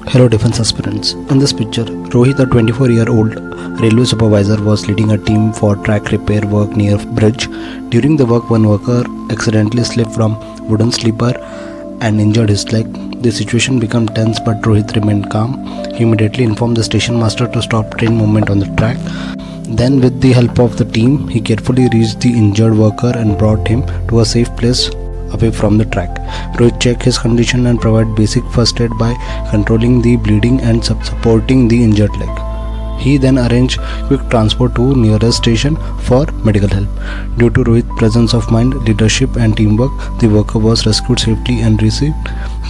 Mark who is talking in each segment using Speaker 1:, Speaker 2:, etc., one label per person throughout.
Speaker 1: Hello defense aspirants. In this picture, Rohit, a 24-year-old railway supervisor, was leading a team for track repair work near bridge. During the work, one worker accidentally slipped from wooden sleeper and injured his leg. The situation became tense, but Rohit remained calm. He immediately informed the station master to stop train movement on the track. Then, with the help of the team, he carefully reached the injured worker and brought him to a safe place away from the track. Rohit checked his condition and provided basic first aid by controlling the bleeding and supporting the injured leg. He then arranged quick transport to nearest station for medical help. Due to Rohit's presence of mind, leadership and teamwork, the worker was rescued safely and received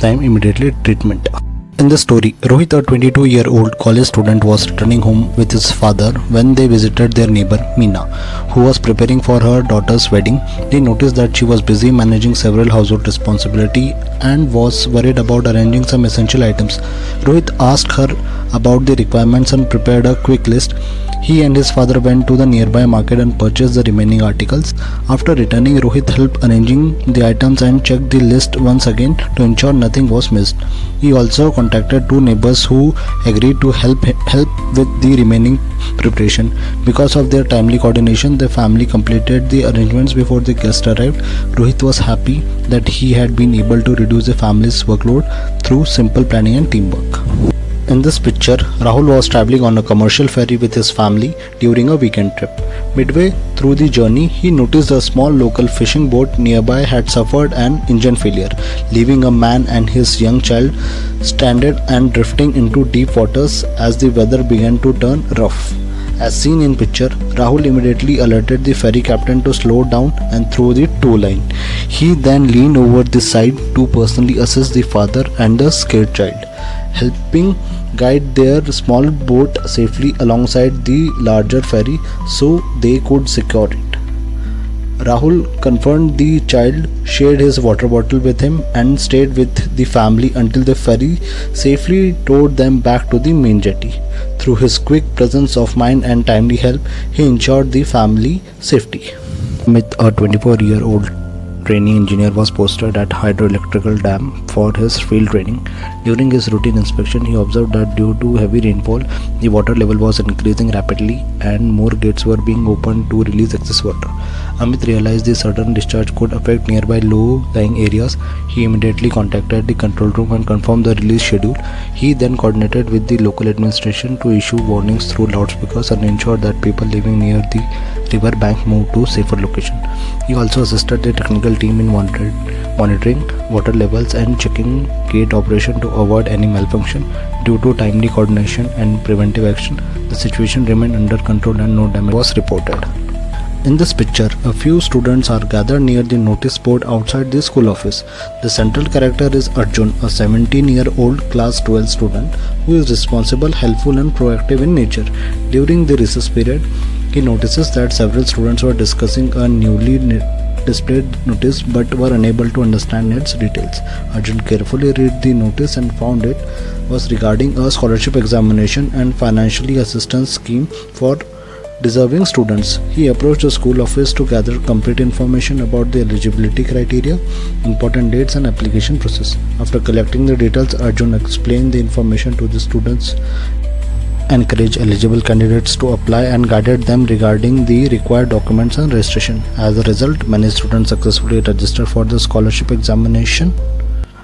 Speaker 1: immediately treatment. In the story, Rohit, a 22-year-old college student, was returning home with his father when they visited their neighbor Meena, who was preparing for her daughter's wedding. They noticed that she was busy managing several household responsibilities and was worried about arranging some essential items. Rohit asked her about the requirements and prepared a quick list. He and his father went to the nearby market and purchased the remaining articles. After returning, Rohit helped arranging the items and checked the list once again to ensure nothing was missed. He also contacted two neighbors who agreed to help with the remaining preparation. Because of their timely coordination, the family completed the arrangements before the guests arrived. Rohit was happy that he had been able to reduce the family's workload through simple planning and teamwork. In this picture, Rahul was traveling on a commercial ferry with his family during a weekend trip. Midway through the journey, he noticed a small local fishing boat nearby had suffered an engine failure, leaving a man and his young child stranded and drifting into deep waters as the weather began to turn rough. As seen in picture, Rahul immediately alerted the ferry captain to slow down and throw the tow line. He then leaned over the side to personally assist the father and the scared child, helping guide their small boat safely alongside the larger ferry so they could secure it. Rahul comforted the child, shared his water bottle with him, and stayed with the family until the ferry safely towed them back to the main jetty. Through his quick presence of mind and timely help, he ensured the family safety. Amit, a 24-year-old trainee engineer, was posted at hydroelectrical dam for his field training. During his routine inspection, he observed that due to heavy rainfall, the water level was increasing rapidly and more gates were being opened to release excess water. Amit realized the sudden discharge could affect nearby low-lying areas. He immediately contacted the control room and confirmed the release schedule. He then coordinated with the local administration to issue warnings through loudspeakers and ensured that people living near the river bank moved to safer location. He also assisted the technical team in monitoring water levels and checking gate operation to avoid any malfunction. Due to timely coordination and preventive action, the situation remained under control and no damage was reported. In this picture, a few students are gathered near the notice board outside the school office. The central character is Arjun, a 17-year-old class 12 student who is responsible, helpful and proactive in nature. During the recess period, he notices that several students were discussing a newly displayed notice but were unable to understand its details. Arjun carefully read the notice and found it was regarding a scholarship examination and financial assistance scheme for deserving students. He approached the school office to gather complete information about the eligibility criteria, important dates and application process. After collecting the details, Arjun explained the information to the students, encouraged eligible candidates to apply and guided them regarding the required documents and registration. As a result, many students successfully registered for the scholarship examination.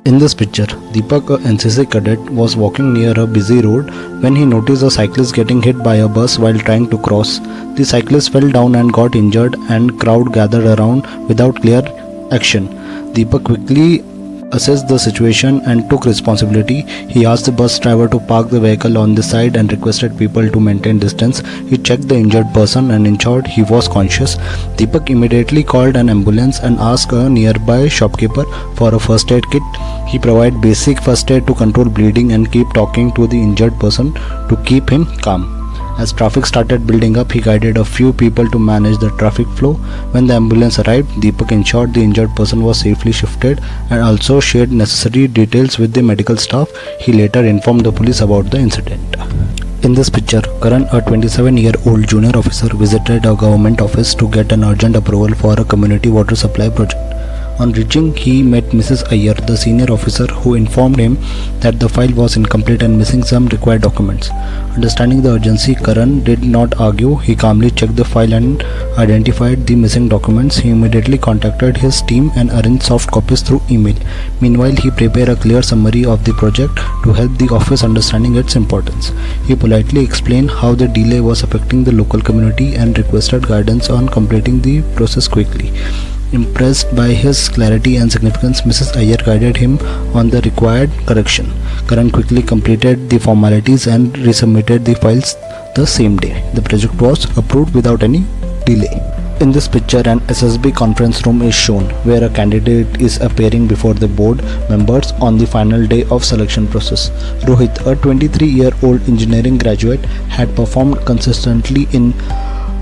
Speaker 1: In this picture, Deepak, a NCC cadet, was walking near a busy road when he noticed a cyclist getting hit by a bus while trying to cross. The cyclist fell down and got injured, and crowd gathered around without clear action. Deepak quickly assessed the situation and took responsibility. He asked the bus driver to park the vehicle on the side and requested people to maintain distance. He checked the injured person and ensured he was conscious. Deepak immediately called an ambulance and asked a nearby shopkeeper for a first aid kit. He provided basic first aid to control bleeding and keep talking to the injured person to keep him calm. As traffic started building up, he guided a few people to manage the traffic flow. When the ambulance arrived, Deepak ensured the injured person was safely shifted and also shared necessary details with the medical staff. He later informed the police about the incident. In this picture, Karan, a 27-year-old junior officer, visited a government office to get an urgent approval for a community water supply project. On reaching, he met Mrs. Iyer, the senior officer, who informed him that the file was incomplete and missing some required documents. Understanding the urgency, Karan did not argue. He calmly checked the file and identified the missing documents. He immediately contacted his team and arranged soft copies through email. Meanwhile, he prepared a clear summary of the project to help the office understanding its importance. He politely explained how the delay was affecting the local community and requested guidance on completing the process quickly. Impressed by his clarity and significance, Mrs. Iyer guided him on the required correction. Karan quickly completed the formalities and resubmitted the files the same day. The project was approved without any delay. In this picture, an SSB conference room is shown, where a candidate is appearing before the board members on the final day of selection process. Rohit, a 23-year-old engineering graduate, had performed consistently in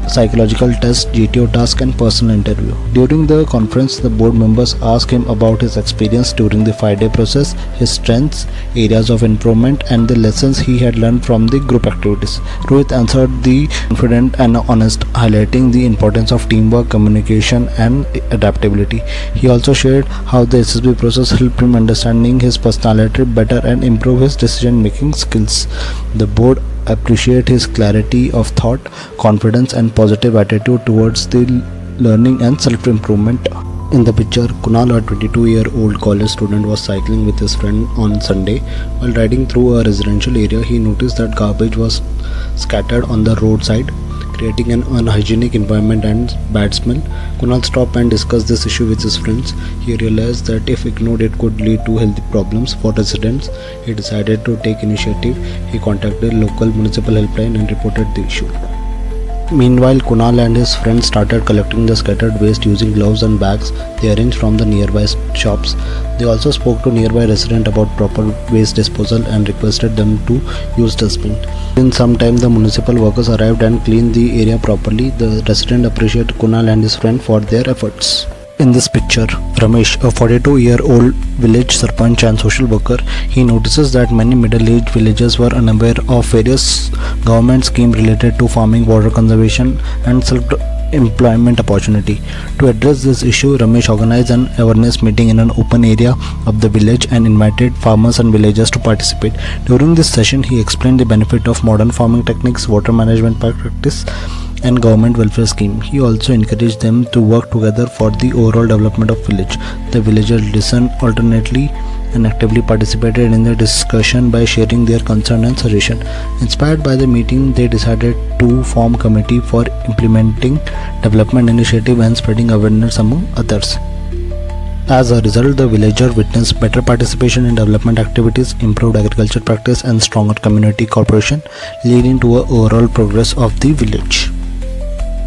Speaker 1: psychological test, GTO task and personal interview. During the conference, the board members asked him about his experience during the 5-day process, his strengths, areas of improvement and the lessons he had learned from the group activities. Rohit answered the confident and honest, highlighting the importance of teamwork, communication and adaptability. He also shared how the SSB process helped him understanding his personality better and improve his decision making skills. The board appreciate his clarity of thought, confidence and positive attitude towards the learning and self-improvement. In the picture, Kunal, a 22-year-old college student, was cycling with his friend on Sunday. While riding through a residential area, he noticed that garbage was scattered on the roadside, creating an unhygienic environment and bad smell. Kunal stopped and discussed this issue with his friends. He realized that if ignored, it could lead to health problems for residents. He decided to take initiative. He contacted local municipal helpline and reported the issue. Meanwhile, Kunal and his friends started collecting the scattered waste using gloves and bags they arranged from the nearby shops. They also spoke to nearby residents about proper waste disposal and requested them to use dustbin. In some time, the municipal workers arrived and cleaned the area properly. The resident appreciated Kunal and his friend for their efforts. In this picture, Ramesh, a 42-year-old village sarpanch and social worker, he notices that many middle-aged villagers were unaware of various government schemes related to farming, water conservation and self-employment opportunity. To address this issue, Ramesh organized an awareness meeting in an open area of the village and invited farmers and villagers to participate. During this session, he explained the benefit of modern farming techniques, water management practice and government welfare scheme. He also encouraged them to work together for the overall development of village. The villagers listened alternately and actively participated in the discussion by sharing their concern and suggestion. Inspired by the meeting, they decided to form committee for implementing development initiative and spreading awareness among others. As a result, the villager witnessed better participation in development activities, improved agriculture practice and stronger community cooperation, leading to a overall progress of the village.